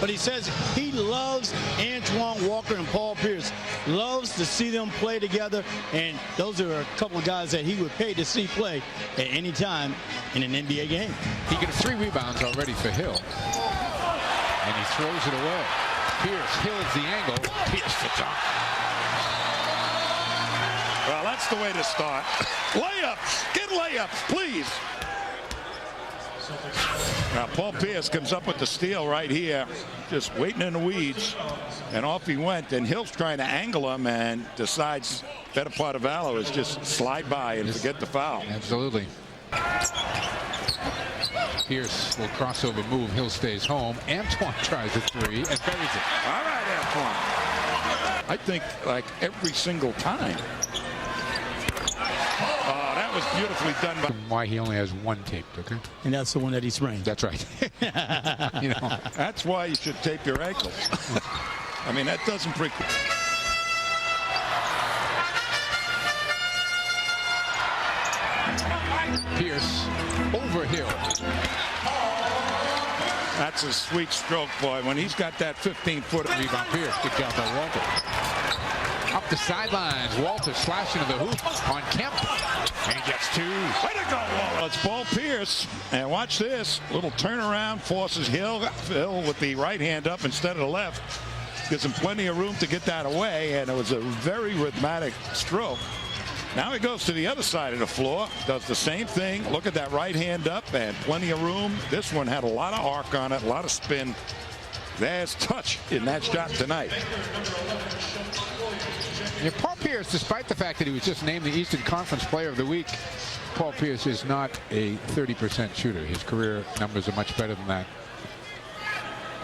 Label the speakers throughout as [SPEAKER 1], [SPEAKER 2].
[SPEAKER 1] But he says he loves Antoine Walker and Paul Pierce. Loves to see them play together, and those are a couple of guys that he would pay to see play at any time in an NBA game.
[SPEAKER 2] He gets 3 rebounds already for Hill. And he throws it away. Pierce, Hill's the angle. Pierce the dunk.
[SPEAKER 3] Well, that's the way to start. Layups. Get layups, please. Now, Paul Pierce comes up with the steal right here. Just waiting in the weeds. And off he went. And Hill's trying to angle him and decides better part of valor is just slide by and forget the foul.
[SPEAKER 2] Absolutely. Pierce will crossover move. Hill stays home. Antoine tries a 3 and buries it.
[SPEAKER 3] All right, Antoine. I think like every single time. Oh, that was beautifully done by.
[SPEAKER 2] Why he only has 1 taped, okay?
[SPEAKER 1] And that's the one that he sprained.
[SPEAKER 2] That's right. You know,
[SPEAKER 3] that's why you should tape your ankles. I mean, that doesn't break.
[SPEAKER 2] Pierce over Hill.
[SPEAKER 3] That's a sweet stroke, boy. When he's got that 15-foot
[SPEAKER 2] rebound, Pierce. Good job by Walter. Up the sidelines. Walter slashing to the hoop on Kemp. And he gets 2.
[SPEAKER 3] Way to go, Walter. It's Paul Pierce. And watch this. Little turnaround forces Hill with the right hand up instead of the left. Gives him plenty of room to get that away. And it was a very rhythmic stroke. Now he goes to the other side of the floor, does the same thing. Look at that right hand up and plenty of room. This one had a lot of arc on it, a lot of spin. There's touch in that shot tonight.
[SPEAKER 2] Yeah, Paul Pierce, despite the fact that he was just named the Eastern Conference Player of the Week, Paul Pierce is not a 30% shooter. His career numbers are much better than that.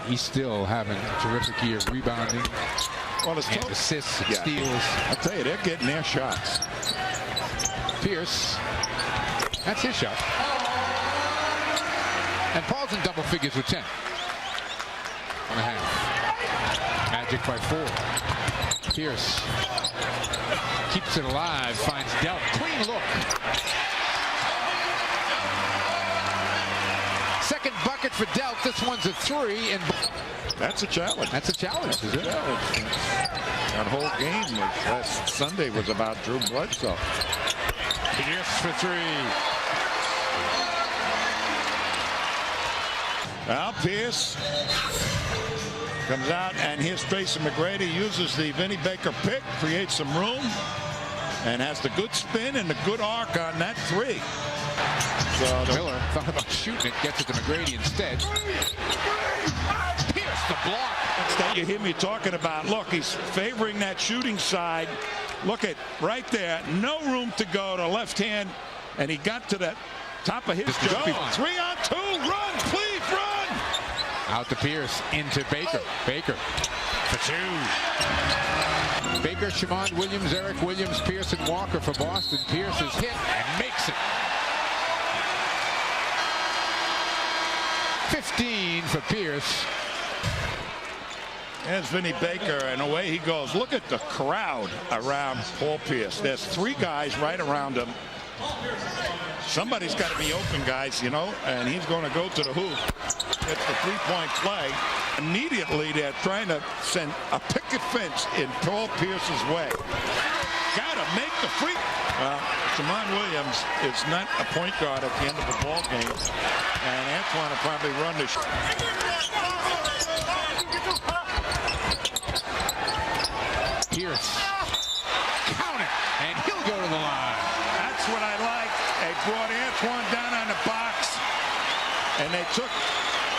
[SPEAKER 2] He's still having a terrific year rebounding.
[SPEAKER 3] Well,
[SPEAKER 2] and assists and steals.
[SPEAKER 3] I tell you, they're getting their shots.
[SPEAKER 2] Pierce, that's his shot. And Paul's in double figures with 10. On the half. Magic by 4. Pierce keeps it alive, finds Delp. Clean look. Second bucket for Delp. This one's a 3. And
[SPEAKER 3] that's a challenge.
[SPEAKER 2] That's a challenge, is it?
[SPEAKER 3] That whole game last Sunday was about Drew Bledsoe.
[SPEAKER 2] Pierce for 3.
[SPEAKER 3] Well, Pierce comes out, and here's Tracy McGrady. Uses the Vinnie Baker pick, creates some room, and has the good spin and the good arc on that 3. So
[SPEAKER 2] Miller thought about shooting it, gets it to McGrady instead. Pierce the block.
[SPEAKER 3] You hear me talking about, look, he's favoring that shooting side. Look at right there, no room to go to left hand, and he got to the top of his jump. 3 on 2, run, please run.
[SPEAKER 2] Out to Pierce, into Baker. Baker for 2. Baker, Shamond Williams, Eric Williams, Pierce, and Walker for Boston. Pierce is hit and makes it. 15 for Pierce.
[SPEAKER 3] There's Vinnie Baker, and away he goes. Look at the crowd around Paul Pierce. There's 3 guys right around him. Somebody's got to be open, guys, you know, and he's going to go to the hoop. It's the 3-point play. Immediately, they're trying to send a picket fence in Paul Pierce's way. Got to make the free. Shamond Williams is not a point guard at the end of the ball game, and Antoine will probably run the
[SPEAKER 2] Pierce, count it, and he'll go to the line.
[SPEAKER 3] That's what I like. They brought Antoine down on the box, and they took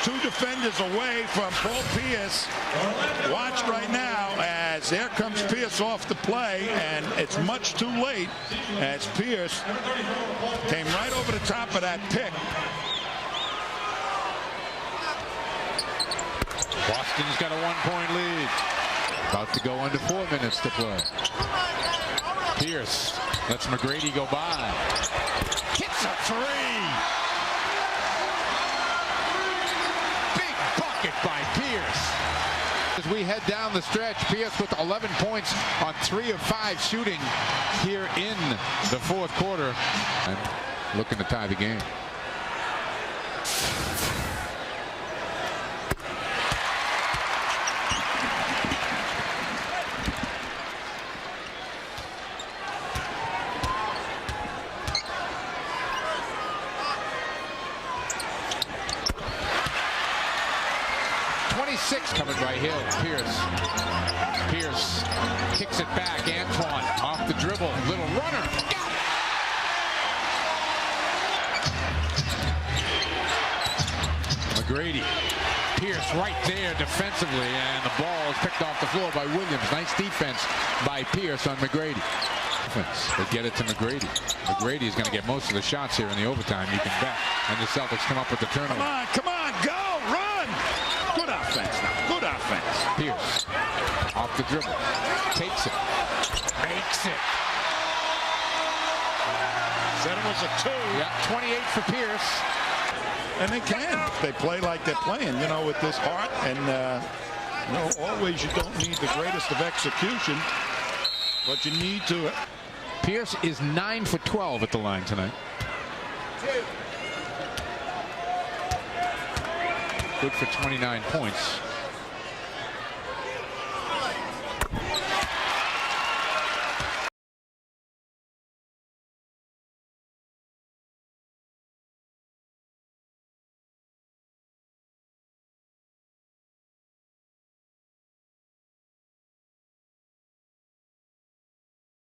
[SPEAKER 3] 2 defenders away from Paul Pierce. Watch right now as there comes Pierce off the play, and it's much too late as Pierce came right over the top of that pick.
[SPEAKER 2] Boston's got a 1-point lead. About to go under 4 minutes to play. Pierce lets McGrady go by. Hits a 3. Big bucket by Pierce. As we head down the stretch, Pierce with 11 points on 3 of 5 shooting here in the 4th quarter. And looking to tie the game. 26 covered by Hill. Pierce kicks it back. Antoine off the dribble. Little runner. Got it. McGrady. Pierce right there defensively, and the ball is picked off the floor by Williams. Nice defense by Pierce on McGrady. They get it to McGrady. McGrady is going to get most of the shots here in the overtime, you can bet. And the Celtics come up with the turnover.
[SPEAKER 3] Come on, go, run! Good offense now, good offense.
[SPEAKER 2] Pierce off the dribble, takes it, makes it.
[SPEAKER 3] Said it was a 2.
[SPEAKER 2] Yeah, 28 for Pierce.
[SPEAKER 3] And they can. They play like they're playing, you know, with this heart. And, you know, always you don't need the greatest of execution, but you need to.
[SPEAKER 2] Pierce is 9 for 12 at the line tonight. Good for 29 points.